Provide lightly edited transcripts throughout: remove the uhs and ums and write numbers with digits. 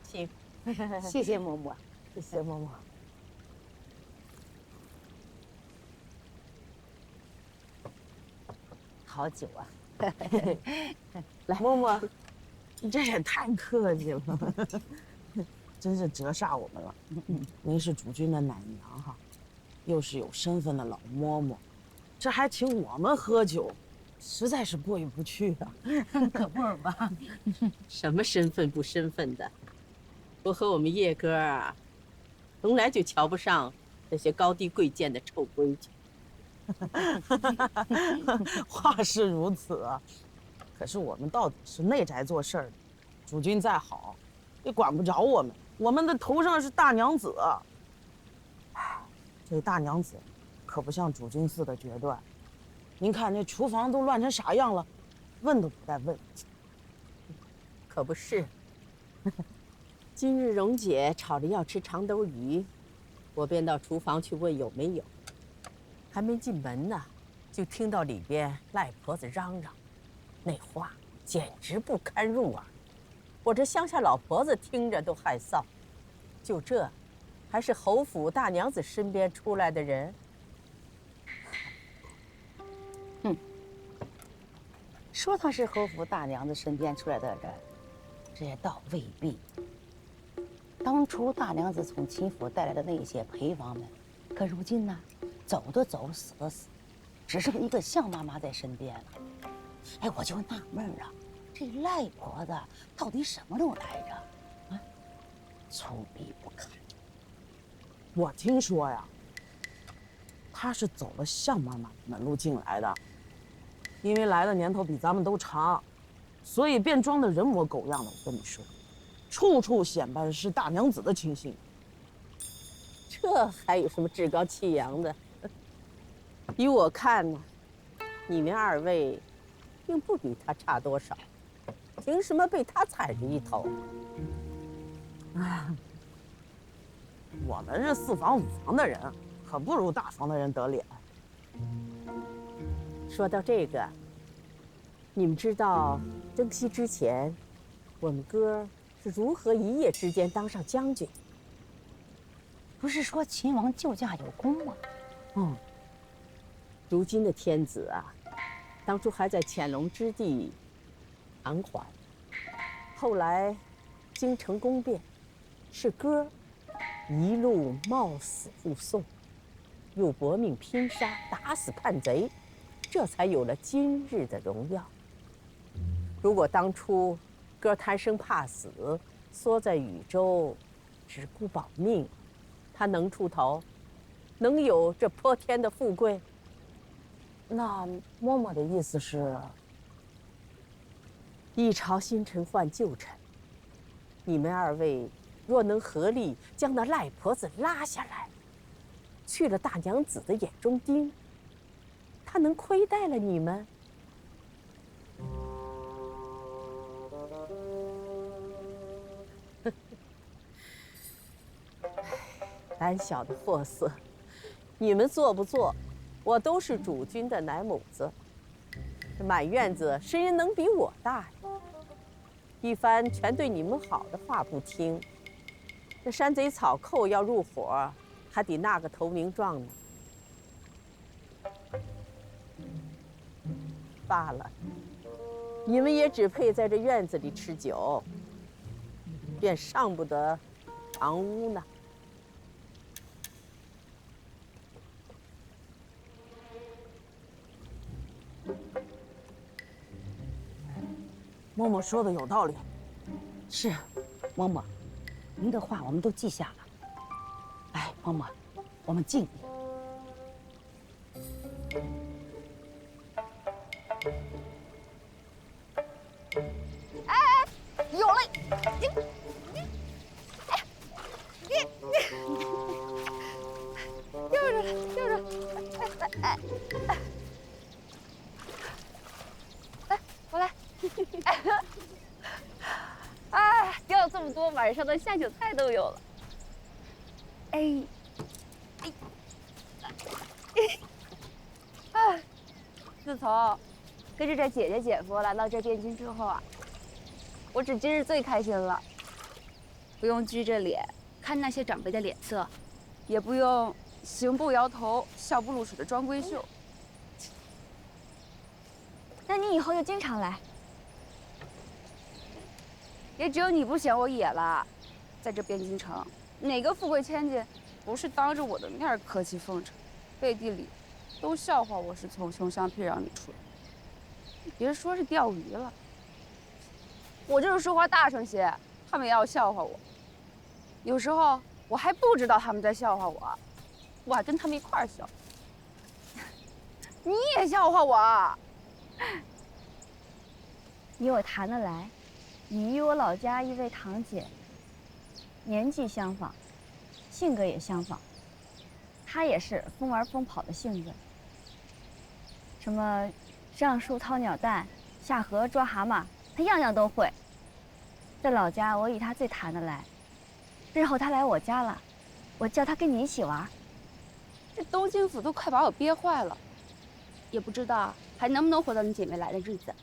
请。谢谢嬷嬷，谢谢嬷嬷。好酒啊！来，嬷嬷，你这也太客气了，真是折煞我们了。您是主君的奶娘哈，又是有身份的老嬷嬷，这还请我们喝酒，实在是过意不去啊。可不是吧？什么身份不身份的，我和我们叶哥啊，从来就瞧不上那些高低贵贱的臭规矩。话是如此啊，可是我们到底是内宅做事儿的，主君再好，也管不着我们。我们的头上是大娘子，唉，这大娘子可不像主君似的决断。您看这厨房都乱成啥样了，问都不带问。可不是。今日蓉姐吵着要吃长兜鱼，我便到厨房去问有没有。还没进门呢，就听到里边赖婆子嚷嚷，那话简直不堪入耳。我这乡下老婆子听着都害臊。就这，还是侯府大娘子身边出来的人？说他是侯府大娘子身边出来的人，这也倒未必。当初大娘子从秦府带来的那些陪房们，可如今呢，走的走，死的死，只剩一个向妈妈在身边了。哎，我就纳闷啊，这赖婆子到底什么路来着？啊，粗鄙不堪！我听说呀，她是走了向妈妈的门路进来的，因为来的年头比咱们都长，所以便装得人模狗样的。我跟你说，处处显摆是大娘子的亲信。这还有什么趾高气扬的？依我看呢，你们二位并不比他差多少，凭什么被他踩着一头？我们这4房5房的人，可不如大房的人得脸。说到这个，你们知道征西之前，我们哥是如何一夜之间当上将军？不是说秦王救驾有功吗？如今的天子啊，当初还在潜龙之地盘桓，后来京城宫变，是哥一路冒死护送，又搏命拼杀，打死叛贼，这才有了今日的荣耀。如果当初哥贪生怕死，缩在禹州，只顾保命，他能出头，能有这泼天的富贵？那嬷嬷的意思是，一朝新臣换旧臣，你们二位若能合力将那赖婆子拉下来，去了大娘子的眼中钉，她能亏待了你们？胆小的货色，你们做不做，我都是主君的奶母子。这满院子谁人能比我大呀？一番全对你们好的话不听，这山贼草寇要入伙，还得纳个投名状呢。罢了，你们也只配在这院子里吃酒，便上不得堂屋呢。嬷嬷说的有道理。是，嬷嬷，您的话我们都记下了。哎，嬷嬷，我们敬你。有了，就是，来，我来，哎，钓了这么多，晚上的下酒菜都有了。哎，哎，自从跟着这姐姐姐夫来到这汴京之后啊，我只今日最开心了。不用拘着脸看那些长辈的脸色，也不用行不摇头、笑不露齿的装闺秀。那你以后就经常来。也只有你不嫌我野了，在这汴京城，哪个富贵千金不是当着我的面客气奉承，背地里都笑话我是从穷乡僻壤里出来。别说是钓鱼了，我就是说话大声些，他们也要笑话我。有时候我还不知道他们在笑话我，我还跟他们一块儿笑。你也笑话我？与我谈得来，你与我老家一位堂姐，年纪相仿，性格也相仿。她也是疯玩疯跑的性子，什么上树掏鸟蛋，下河抓蛤蟆，她样样都会。在老家，我与她最谈得来。日后她来我家了，我叫她跟你一起玩。这东京府都快把我憋坏了，也不知道还能不能活到你姐妹来的日子。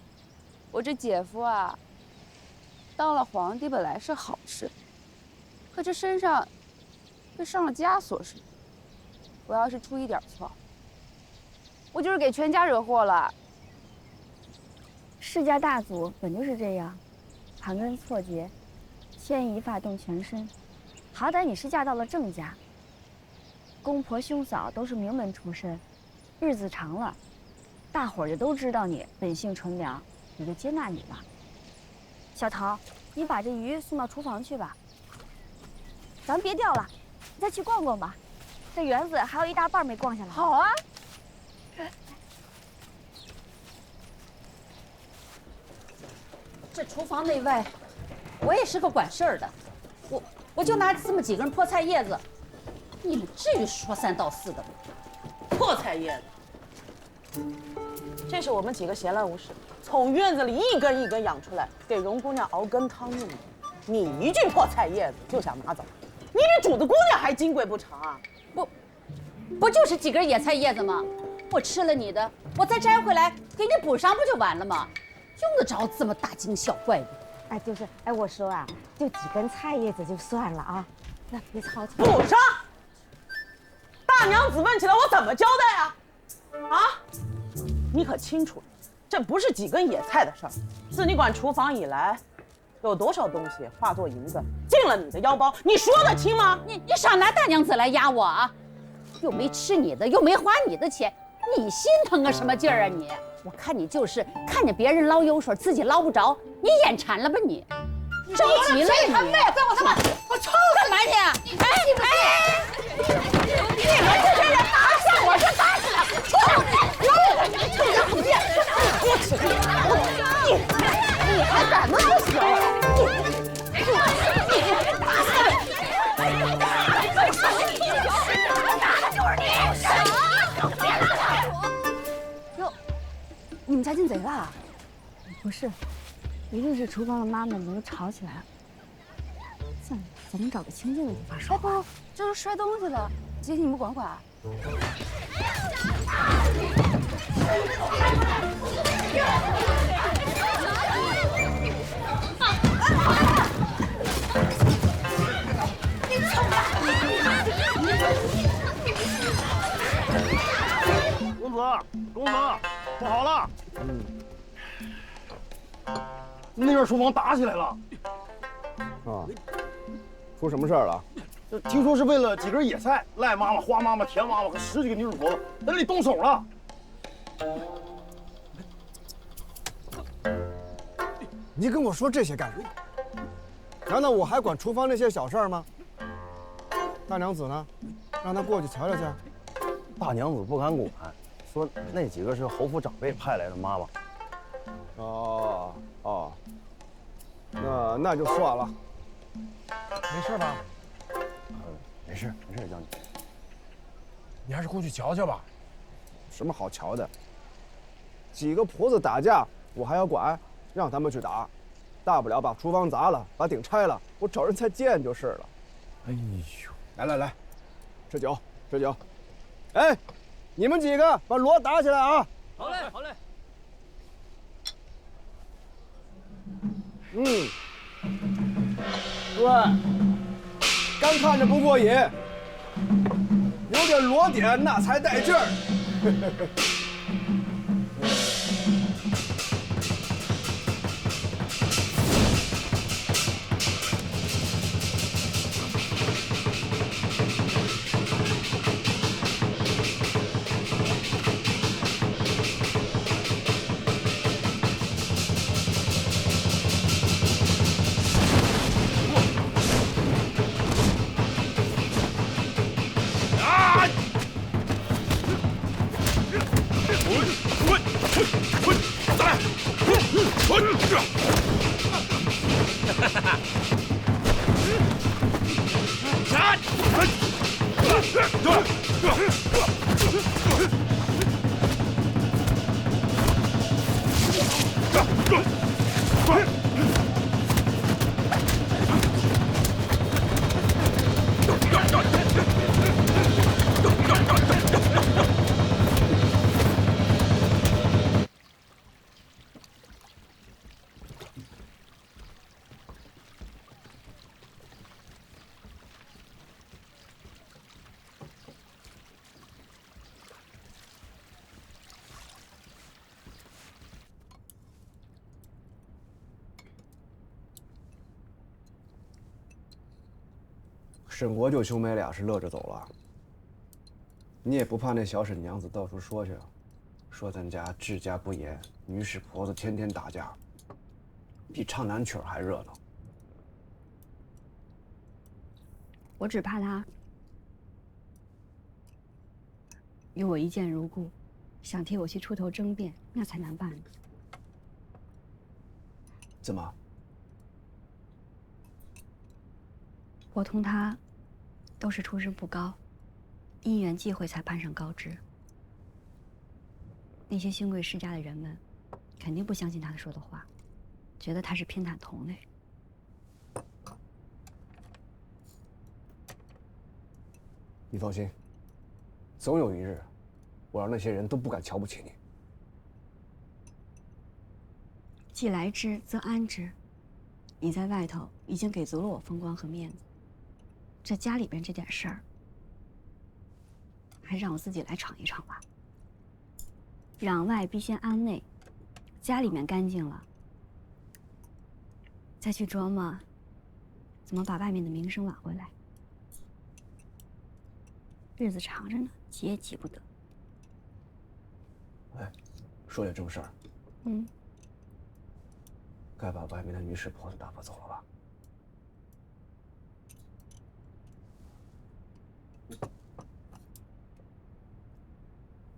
我这姐夫啊，当了皇帝本来是好事，可这身上却上了枷锁似的。我要是出一点错，我就是给全家惹祸了。世家大族本就是这样，盘根错节，牵一发动全身。好歹你是嫁到了郑家，公婆兄嫂都是名门出身，日子长了，大伙儿就都知道你本性纯良，也就接纳你了。小桃，你把这鱼送到厨房去吧。咱别钓了，再去逛逛吧。这园子还有一大半没逛下来。好啊。这厨房内外，我也是个管事儿的，我就拿这么几根破菜叶子，你们至于说三道四的吗？破菜叶子，这是我们几个闲来无事，从院子里一根一根养出来，给荣姑娘熬羹汤用的。你一句破菜叶子就想拿走，你比主子姑娘还金贵不成啊？不就是几根野菜叶子吗？我吃了你的，我再摘回来给你补上，不就完了吗？用得着这么大惊小怪的？哎，就是，哎，我说啊，就几根菜叶子就算了啊，那别吵吵。补上！大娘子问起来，我怎么交代啊？啊？你可清楚，这不是几根野菜的事儿。自你管厨房以来，有多少东西化作银子进了你的腰包，你说得清吗？你少拿大娘子来压我啊！又没吃你的，又没花你的钱，你心疼个什么劲儿啊你？我看你就是看见别人捞油水，自己捞不着，你眼馋了吧你？着急了你！跟我他妈，我抽干嘛你？哎！你们这些人拿下我就打死了！臭人口贱！我吃你还敢那么小？你打死你！哟，你们家进贼了？不是，一定是厨房的妈妈们都吵起来了。算了，咱们找个清静的地方说。哎不，这是摔东西了，姐姐你们管管。公子，不好了！那边厨房打起来了。啊，出什么事儿了？听说是为了几根野菜，赖妈妈、花妈妈、田妈妈和10几个女主婆子在那里动手了。你跟我说这些干什么？难道我还管厨房那些小事儿吗？大娘子呢？让她过去瞧瞧去。大娘子不敢管，说那几个是侯府长辈派来的妈妈。哦，那就算了。没事吧？没事，将军。你还是过去瞧瞧吧。什么好瞧的？几个婆子打架，我还要管？让他们去打，大不了把厨房砸了，把顶拆了，我找人再建就是了。哎呦，来，吃酒。哎，你们几个把锣打起来啊！好嘞。嗯，对。光看着不过瘾，有点裸点那才带劲儿。沈国舅兄妹俩是乐着走了，你也不怕那小沈娘子到处说去，说咱家治家不严，女使婆子天天打架，比唱南曲还热闹。我只怕他与我一见如故，想替我去出头争辩，那才难办呢。怎么？我同他都是出身不高，因缘际会才攀上高枝。那些新贵世家的人们，肯定不相信他说的话，觉得他是偏袒同类。你放心，总有一日，我让那些人都不敢瞧不起你。既来之，则安之。你在外头已经给足了我风光和面子，这家里边这点事儿，还让我自己来闯一闯吧。攘外必先安内，家里面干净了，再去琢磨怎么把外面的名声挽回来。日子长着呢，急也急不得。哎，说点正事儿。该把外面的女使婆子打发走了吧？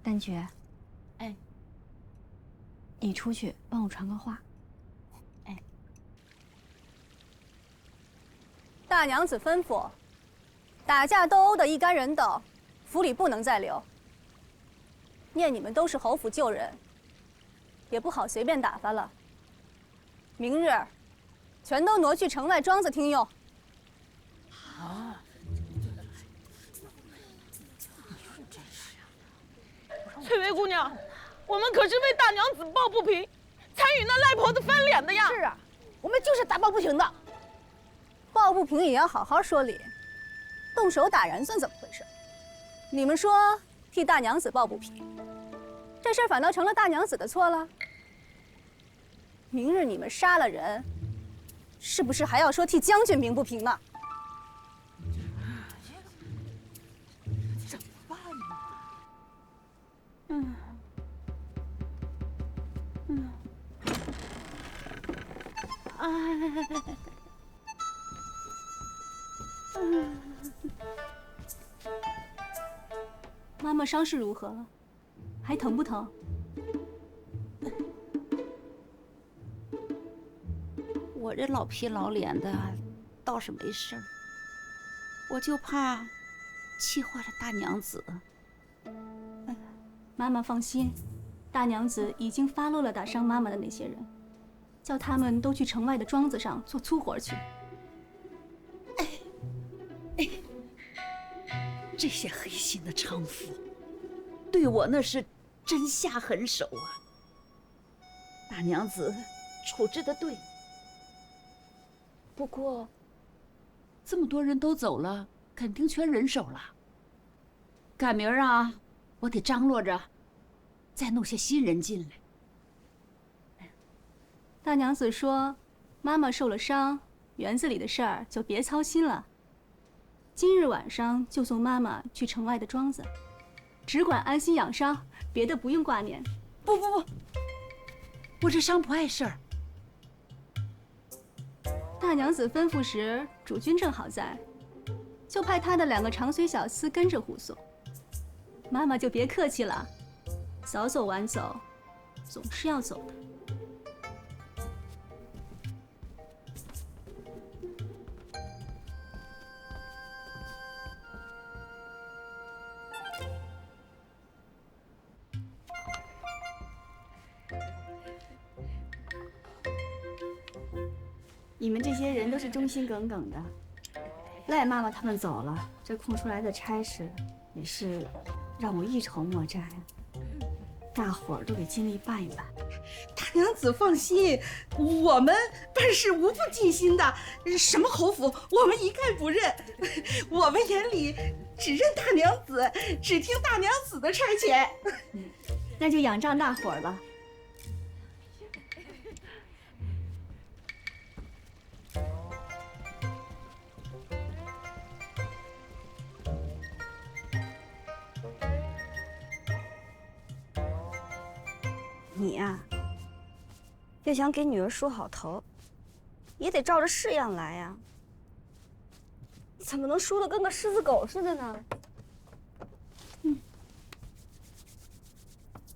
丹爵，哎，你出去帮我传个话。哎，大娘子吩咐，打架斗殴的一干人等，府里不能再留。念你们都是侯府旧人，也不好随便打发了。明日，全都挪去城外庄子听用。啊！翠微姑娘，我们可是为大娘子抱不平，参与那赖婆子翻脸的呀！是啊，我们就是打抱不平的。抱不平也要好好说理，动手打人算怎么回事？你们说替大娘子抱不平，这事儿反倒成了大娘子的错了。明日你们杀了人，是不是还要说替将军鸣不平呢？怎么办呢？妈妈伤势如何了？还疼不疼？我这老皮老脸的，倒是没事儿，我就怕气坏了大娘子。妈妈放心，大娘子已经发落了打伤妈妈的那些人，叫他们都去城外的庄子上做粗活去。这些黑心的娼妇，对我那是真下狠手啊！大娘子处置的对，不过这么多人都走了，肯定缺人手了。赶明儿啊，我得张罗着，再弄些新人进来。大娘子说，妈妈受了伤，园子里的事儿就别操心了。今日晚上就送妈妈去城外的庄子，只管安心养伤，别的不用挂念。不，我这伤不碍事儿。大娘子吩咐时，主君正好在，就派他的2个长随小厮跟着护送。妈妈就别客气了，早走晚走，总是要走的。你们这些人都是忠心耿耿的，赖妈妈他们走了，这空出来的差事也是让我一筹莫展，大伙儿都给尽力办一办。大娘子放心，我们办事无不尽心的，什么侯府我们一概不认，我们眼里只认大娘子，只听大娘子的差遣。那就仰仗大伙儿了。你呀，要想给女儿梳好头，也得照着式样来呀。怎么能梳得跟个狮子狗似的呢？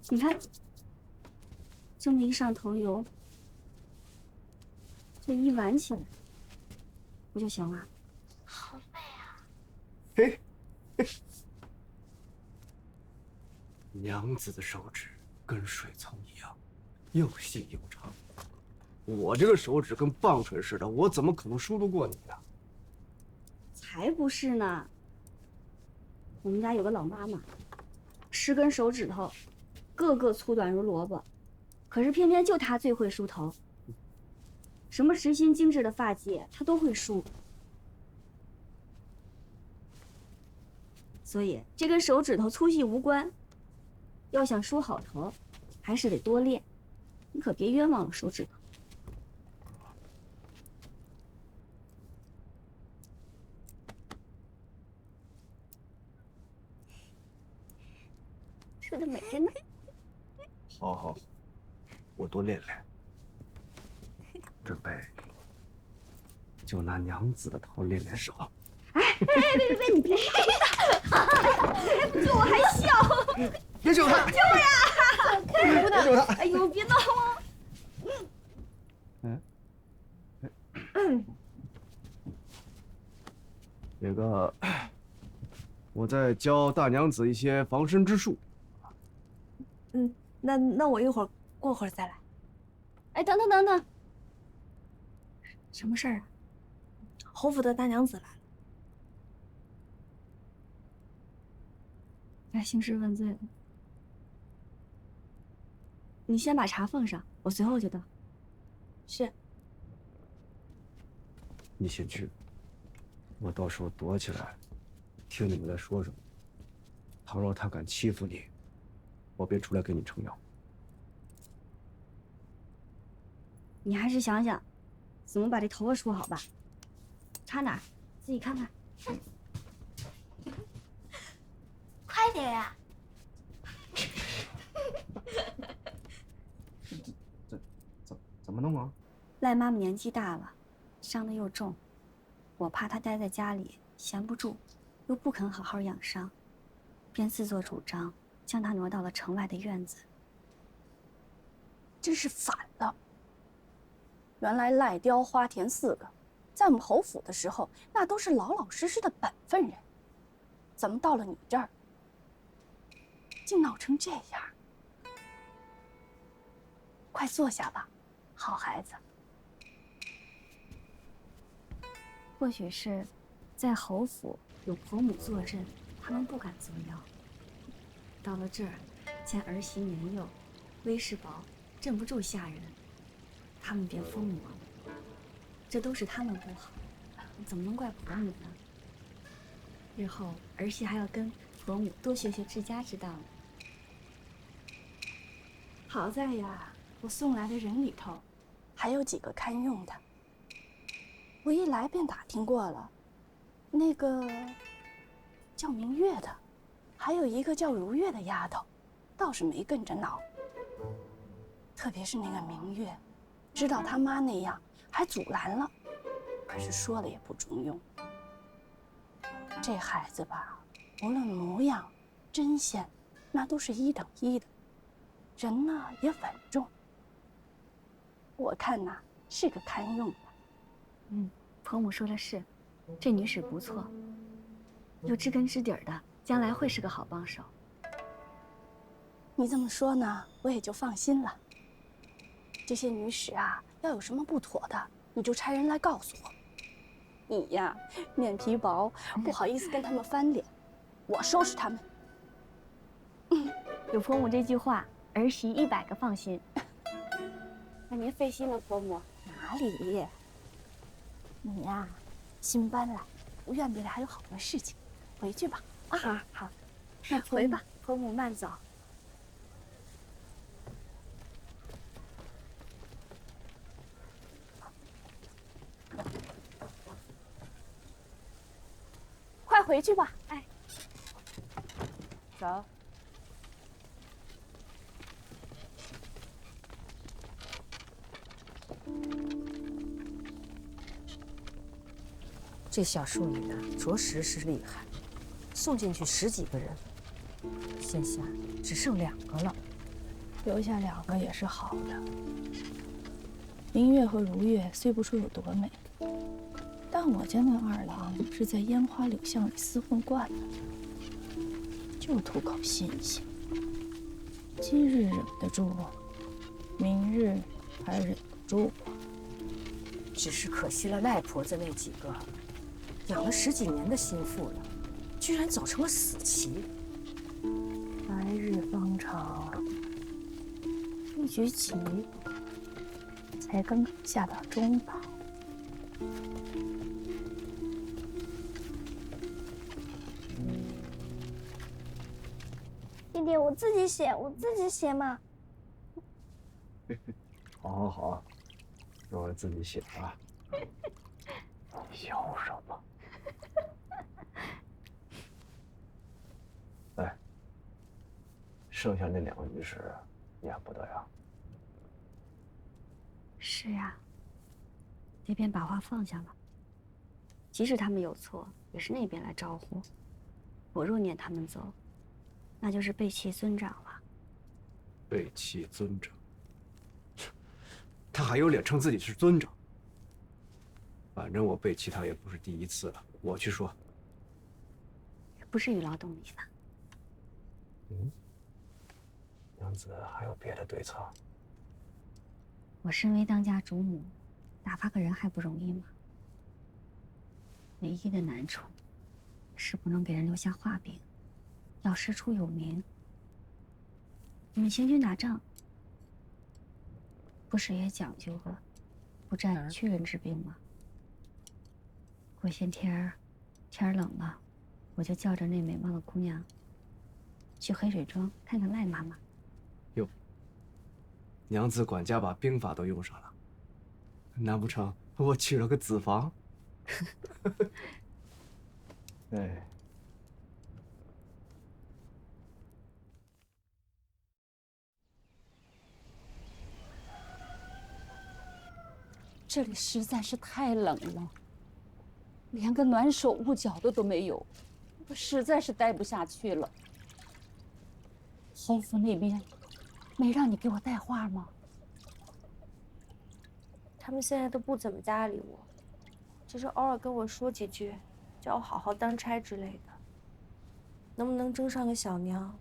你看，这么一上头油，这一挽起来，不就行了？好美啊！嘿，娘子的手指跟水葱一样，又细又长。我这个手指跟棒槌似的，我怎么可能梳得过你呀？才不是呢！我们家有个老妈妈，10根手指头，个个粗短如萝卜，可是偏偏就她最会梳头。什么实心精致的发髻，她都会梳。所以这跟手指头粗细无关，要想梳好头，还是得多练。你可别冤枉了手指头。梳得美着呢。好好，我多练练。准备就拿娘子的头练练手。哎，别，你别救我还笑！别救他！救我呀！别救他！哎呦，别闹啊！那个，我再教大娘子一些防身之术。那我一会儿过会儿再来。哎，等等，什么事儿啊？侯府的大娘子来了。来兴师问罪了。你先把茶奉上，我随后就到。是。你先去，我到时候躲起来，听你们在说什么。倘若他敢欺负你，我便出来给你撑腰。你还是想想，怎么把这头发梳好吧。插哪儿，自己看看。快点呀！怎么弄啊？赖妈妈年纪大了，伤得又重，我怕她待在家里闲不住，又不肯好好养伤，便自作主张将她挪到了城外的院子。真是反了！原来赖雕、花田4个，在我们侯府的时候，那都是老老实实的本分人，怎么到了你这儿，竟闹成这样？快坐下吧，好孩子。或许是，在侯府有婆母坐镇，他们不敢作妖。到了这儿，见儿媳年幼，威势薄，镇不住下人，他们便疯魔了。这都是他们不好。怎么能怪婆母呢？日后儿媳还要跟婆母多学学治家之道呢。好在呀，我送来的人里头，还有几个堪用的。我一来便打听过了，那个叫明月的，还有一个叫如月的丫头，倒是没跟着闹。特别是那个明月，知道他妈那样，还阻拦了，可是说了也不中用。这孩子吧，无论模样、针线，那都是一等一的，人呢也稳重。我看呐，是个堪用的。婆母说的是，这女使不错，有知根知底儿的，将来会是个好帮手。你这么说呢，我也就放心了。这些女使啊，要有什么不妥的，你就差人来告诉我。你呀，面皮薄，不好意思跟他们翻脸，我收拾他们。有婆母这句话，儿媳100个放心。那您费心了，婆母。哪里？你呀，新搬来，院子里还有好多事情，回去吧。啊，好，那回吧，婆母慢走。快回去吧。哎，走。这小淑女啊，着实是厉害，送进去10几个人，现下只剩2个了。留下2个也是好的。明月和如月虽不说有多美，但我家那2郎是在烟花柳巷里厮混惯了，就图口新鲜。今日忍得住，明日还忍得住。只是可惜了赖婆子那几个，养了10几年的心腹了，居然走成了死棋。来日方长，一局棋才刚刚下到中档。弟弟，我自己写嘛。好好好，让我自己写啊。笑什么？哎，剩下那2个女使撵不得呀。是呀，这边把话放下了。即使他们有错，也是那边来招呼。我若撵他们走，那就是背弃尊长了。背弃尊长？他还有脸称自己是尊长？反正我背弃他也不是第1次了，我去说。不是与劳动力吧？娘子还有别的对策？我身为当家主母，打发个人还不容易吗？唯一的难处是不能给人留下画饼，要师出有名。你们行军打仗，不是也讲究个不占屈人之兵吗？过些天儿冷了，我就叫着那美貌的姑娘去黑水庄看看赖妈妈。哟，娘子管家把兵法都用上了，难不成我娶了个子房？哎，这里实在是太冷了，连个暖手捂脚的都没有，我实在是待不下去了。侯府那边没让你给我带话吗？他们现在都不怎么搭理我，只是偶尔跟我说几句，叫我好好当差之类的。能不能争上个小娘，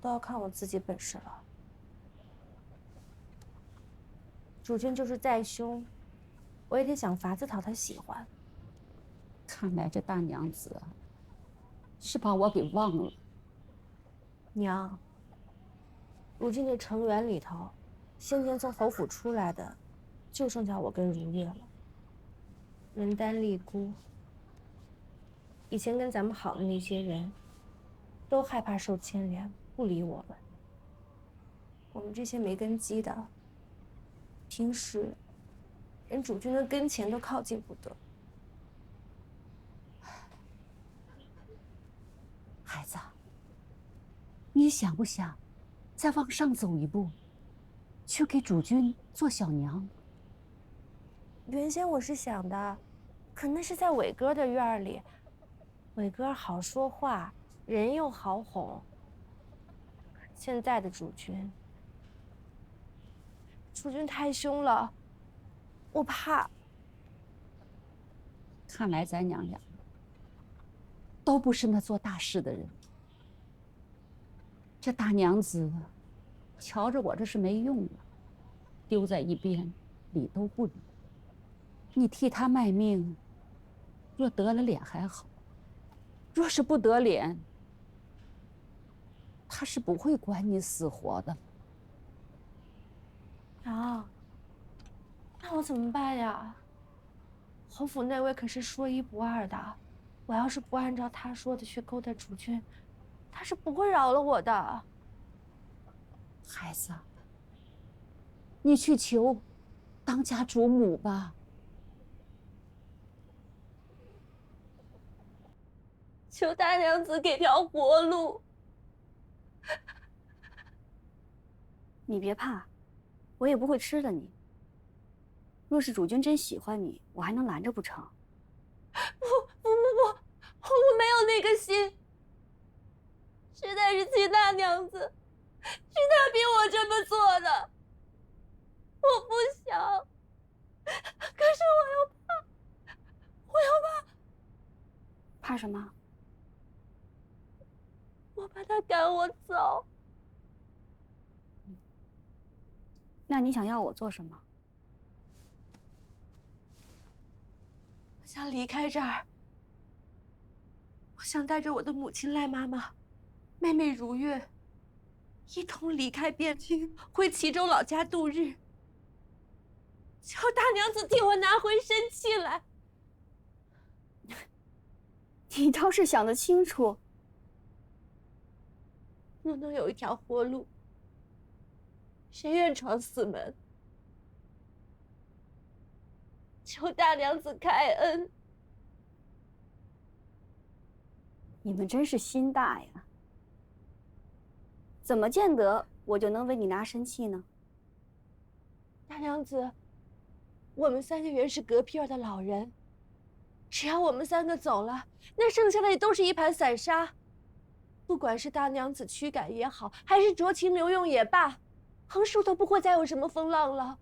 都要看我自己本事了。主君就是再凶，我也得想法子讨他喜欢。看来这大娘子啊，是把我给忘了。娘，如今这城垣里头，先前从侯府出来的，就剩下我跟如月了。文丹丽孤。以前跟咱们好的那些人，都害怕受牵连，不理我们。我们这些没根基的，平时连主君的跟前都靠近不得。孩子，你想不想再往上走一步，去给主君做小娘？原先我是想的，可那是在伟哥的院里，伟哥好说话，人又好哄。现在的主君太凶了，我怕。看来咱娘俩都不是那做大事的人。这大娘子瞧着我这是没用了，丢在一边，理都不理。你替她卖命，若得了脸还好，若是不得脸，她是不会管你死活的。娘，那我怎么办呀？侯府那位可是说一不二的，我要是不按照他说的去勾搭主君，他是不会饶了我的。孩子，你去求当家主母吧。求大娘子给条活路。你别怕，我也不会吃了你。若是主君真喜欢你，我还能拦着不成？不，我没有那个心。实在是齐大娘子，是她逼我这么做的。我不想，可是我又怕。怕什么？我怕他赶我走。那你想要我做什么？我想离开这儿。我想带着我的母亲赖妈妈、妹妹如月，一同离开汴京，回齐州老家度日。求大娘子替我拿回身气来。你倒是想得清楚。若能有一条活路，谁愿闯死门？求大娘子开恩。你们真是心大呀！怎么见得我就能为你拿身契呢？大娘子，我们三个原是隔壁院的老人，只要我们三个走了，那剩下的也都是一盘散沙。不管是大娘子驱赶也好，还是酌情留用也罢，横竖都不会再有什么风浪了。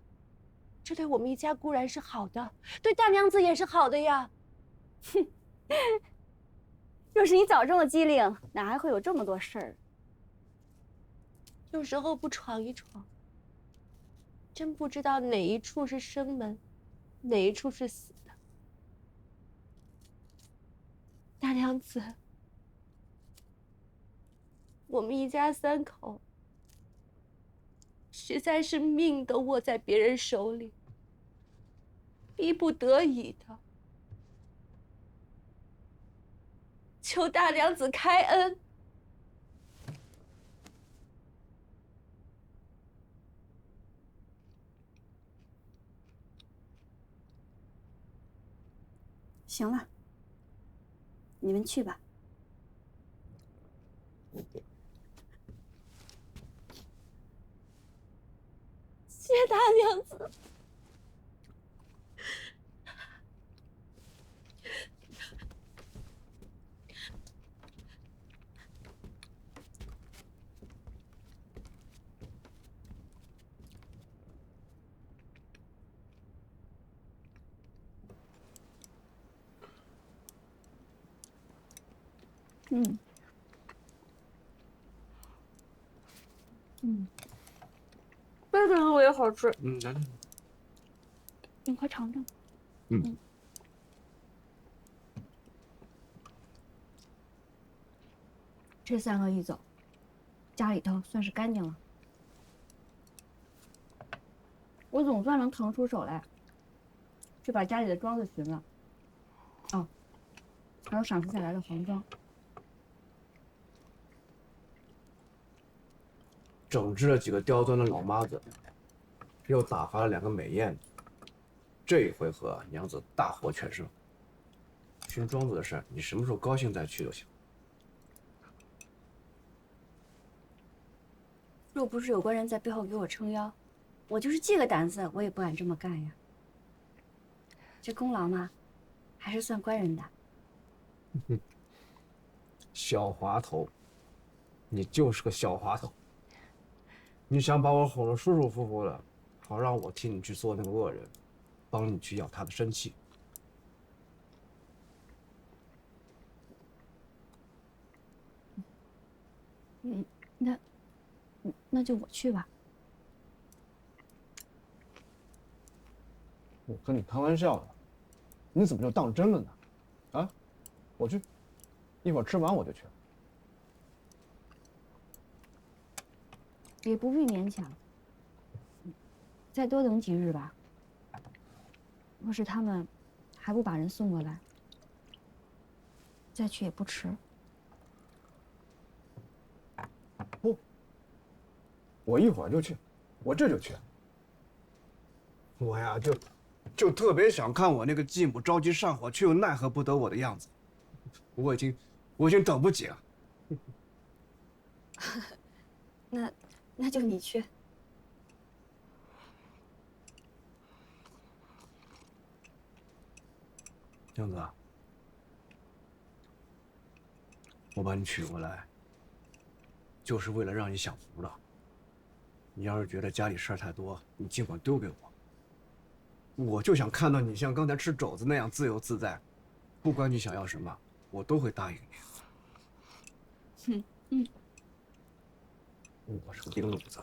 这对我们一家固然是好的，对大娘子也是好的呀。哼，若是你早这么机灵，哪还会有这么多事儿？有时候不闯一闯，真不知道哪一处是生门，哪一处是死的。大娘子，我们一家三口实在是命都握在别人手里，逼不得已的，求大娘子开恩。行了，你们去吧。谢大娘子。这个肉也好吃。来，你快尝尝。这三个一走，家里头算是干净了。我总算能腾出手来，去把家里的庄子寻了。还有赏识下来的黄妆。整治了几个刁钻的老妈子，又打发了2个美艳子。这一回合，娘子大获全胜。寻庄子的事，你什么时候高兴再去就行。若不是有关人在背后给我撑腰，我就是这个胆子，我也不敢这么干呀。这功劳嘛，还是算官人的。小滑头，你就是个小滑头。你想把我哄得舒舒服服的，好让我替你去做那个恶人，帮你去要他的生气。那就我去吧。我跟你开玩笑的，你怎么就当真了呢？啊，我去，一会儿吃完我就去。也不必勉强，再多等几日吧。若是他们还不把人送过来，再去也不迟。不，我一会儿就去，我这就去。我呀，就特别想看我那个继母着急上火却又奈何不得我的样子，我已经等不及了。那就你去。娘子，我把你娶过来，就是为了让你享福的。你要是觉得家里事儿太多，你尽管丢给我。我就想看到你像刚才吃肘子那样自由自在，不管你想要什么，我都会答应你。我是个钉笼子，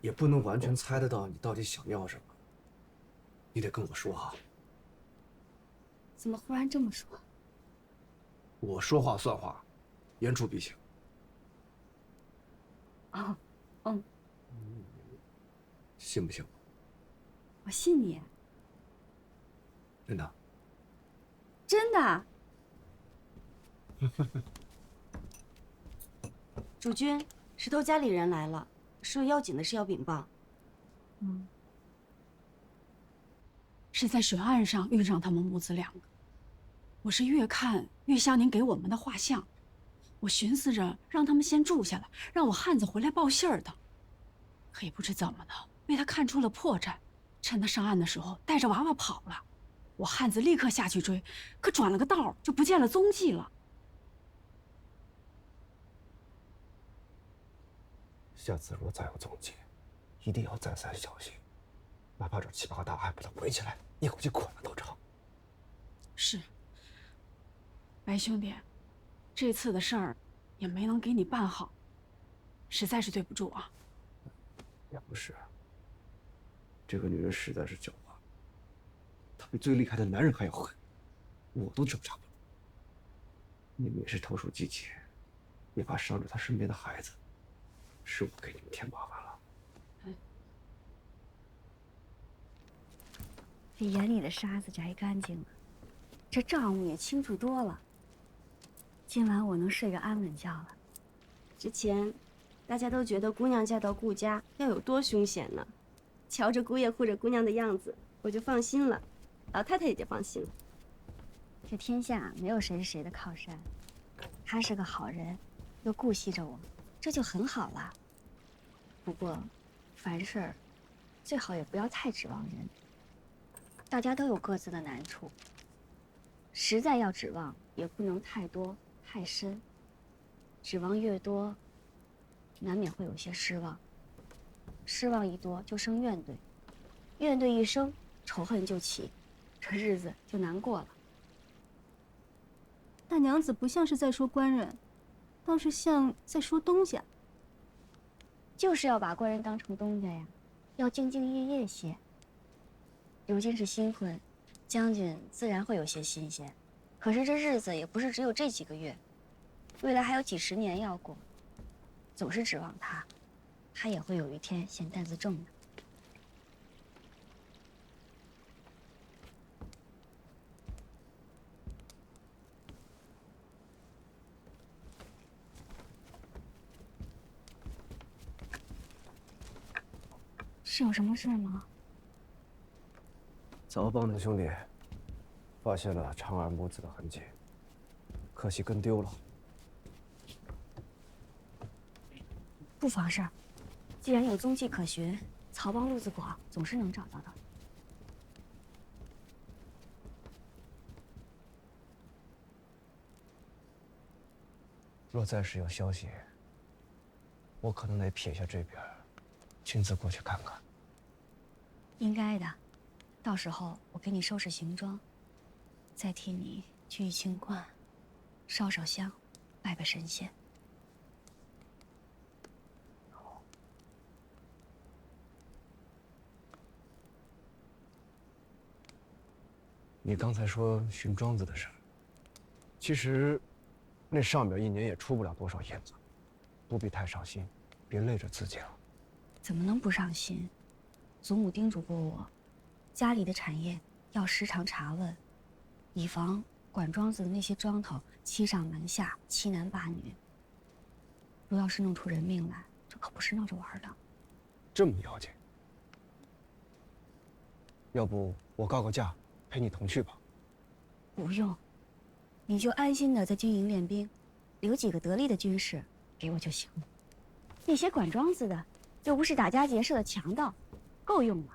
也不能完全猜得到你到底想要什么。你得跟我说啊。怎么忽然这么说？我说话算话，言出必行。信不信我？我信你。真的？真的。主君，石头家里人来了，说要紧的事要禀报。是在水岸上遇上他们母子2个。我是越看越像您给我们的画像，我寻思着让他们先住下来，让我汉子回来报信儿的。可也不知怎么的，被他看出了破绽，趁他上岸的时候带着娃娃跑了。我汉子立刻下去追，可转了个道就不见了踪迹了。下次若再有踪迹，一定要再三小心，哪怕这7、8个大汉把他围起来，一口气捆了都成。是，白兄弟，这次的事儿也没能给你办好，实在是对不住啊。也不是，这个女人实在是狡猾，她比最厉害的男人还要狠，我都挣扎不了。你们也是投鼠忌器，也怕伤着她身边的孩子，是我给你们添麻烦了。比眼里的沙子摘干净了，这账目也清楚多了。今晚我能睡个安稳觉了。之前大家都觉得姑娘嫁到顾家要有多凶险呢，瞧着姑爷护着姑娘的样子，我就放心了，老太太也就放心了。这天下没有谁是谁的靠山，他是个好人，又顾惜着我，这就很好了。不过，凡事儿最好也不要太指望人。大家都有各自的难处，实在要指望，也不能太多太深。指望越多，难免会有些失望。失望一多就生怨怼，怨怼一生，仇恨就起，这日子就难过了。大娘子不像是在说官人，倒是像在说东家。就是要把官人当成东家呀，要兢兢业业些。如今是新婚，将军自然会有些新鲜，可是这日子也不是只有这几个月，未来还有几10年要过，总是指望他，他也会有一天嫌担子重的。是有什么事吗？早帮的兄弟发现了长儿母子的痕迹，可惜跟丢了。不妨事儿，既然有踪迹可循，曹帮路子广，总是能找到的。若再是有消息，我可能得撇下这边，亲自过去看看。应该的，到时候我给你收拾行装，再替你去玉清观烧烧香，拜拜神仙。你刚才说寻庄子的事儿，其实那上边一年也出不了多少银子，不必太上心，别累着自己了。怎么能不上心？祖母叮嘱过我，家里的产业要时常查问，以防管庄子的那些庄头欺上瞒下、欺男霸女。若要是弄出人命来，这可不是闹着玩的。这么要紧？要不我告个假，陪你同去吧。不用，你就安心的在军营练兵，留几个得力的军士给我就行了。那些管庄子的，又不是打家劫舍的强盗，够用了。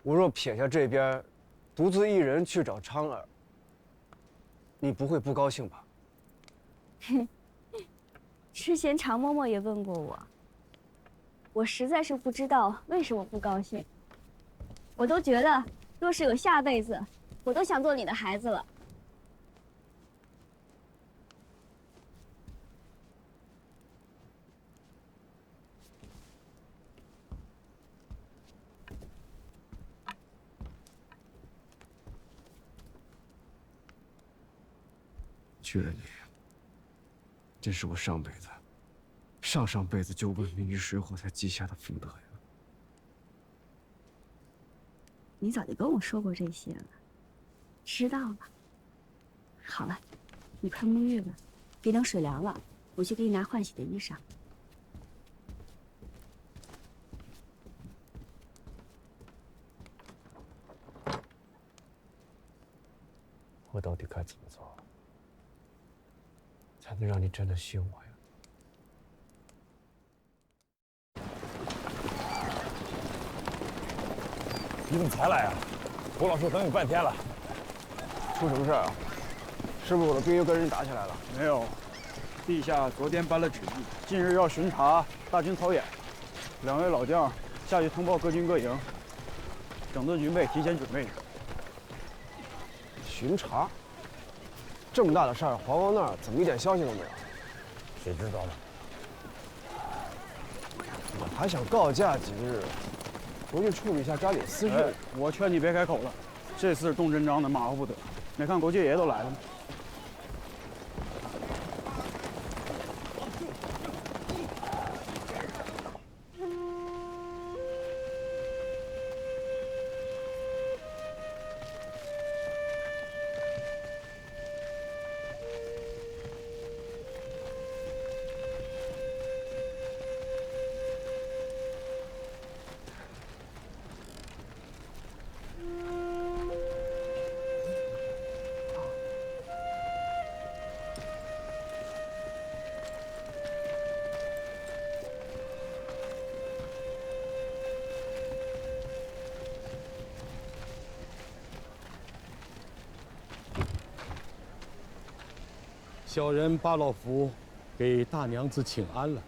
我若撇下这边，独自一人去找昌儿，你不会不高兴吧？哼，之前常嬷嬷也问过我，我实在是不知道为什么不高兴。我都觉得，若是有下辈子，我都想做你的孩子了。去了你，这是我上辈子、上上辈子就闻名于水火才积下的福德呀。你早就跟我说过这些了，知道了。好了，你快沐浴吧，别等水凉了，我去给你拿换洗的衣裳。我到底该怎么做，才能让你真的信我呀？你怎么才来啊？胡老师等你半天了。出什么事儿啊？是不是我的兵又跟人打起来了？没有，陛下昨天颁了旨意，近日要巡查大军操演。2位老将下去通报各军各营，整顿军备，提前准备着。巡查？这么大的事儿，皇王那儿怎么一点消息都没有？谁知道呢？我还想告假几日，回去处理一下家里私事。我劝你别开口了，这事动真章的，马虎不得。没看国舅爷都来了吗？小人巴老福给大娘子请安了。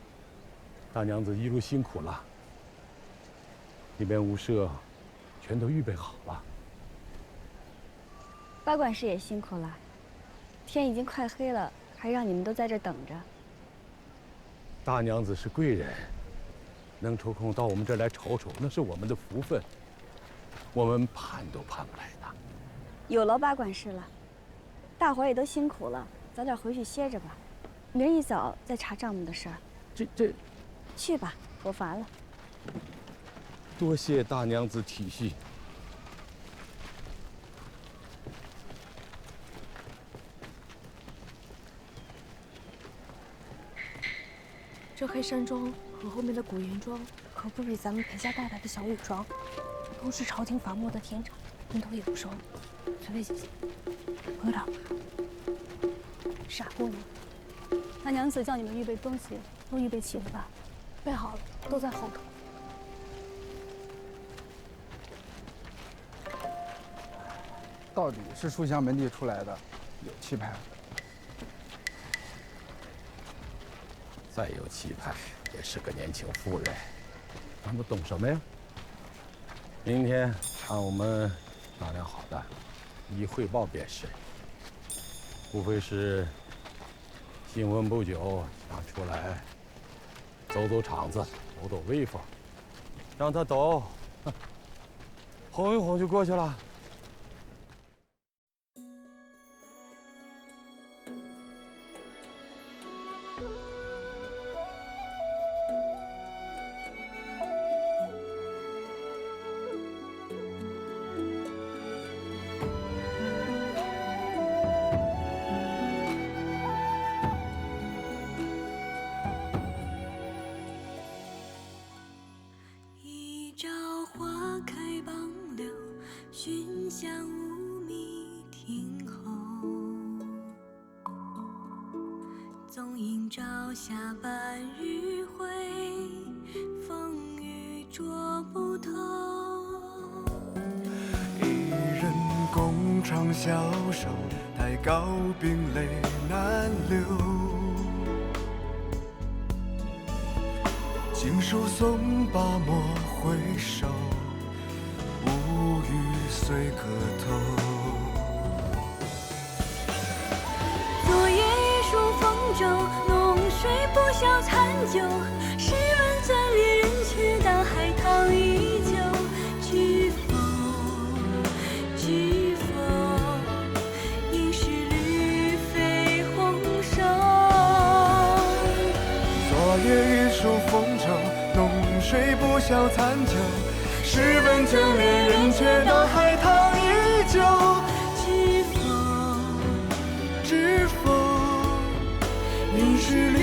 大娘子一路辛苦了，那边屋舍全都预备好了。八管事也辛苦了，天已经快黑了，还让你们都在这等着。大娘子是贵人，能抽空到我们这儿来瞅瞅，那是我们的福分，我们盼都盼不来的。有劳八管事了，大伙儿也都辛苦了，早点回去歇着吧，明儿一早再查账目的事儿。这，去吧，我乏了。多谢大娘子体恤。这黑山庄和后面的古岩庄可不比咱们裴家带来的小雨庄，都是朝廷罚没的田产，人头也不收。翠微姐姐，我有点怕。傻姑娘，大娘子叫你们预备东西，都预备齐了吧？备好了，都在后头。到底是书香门第出来的，有气派。再有气派，也是个年轻妇人。咱们懂什么呀？明天按我们商量好的，一汇报便是。无非是新婚不久，想出来走走场子，抖抖威风，让他抖，哄一哄就过去了。熏香无觅听候，纵映朝霞半日晖，风雨捉不透。一人共长消瘦，太高冰泪难流。经书诵罢莫回首，无语随客头。昨夜一书风骤，浓睡不消残酒。试问怎恋人却道海棠依旧。知否？知否？应是绿肥红瘦。昨夜一书风骤，浓睡不消残酒。试问怎恋人却道海棠依旧。知否？知否？应是绿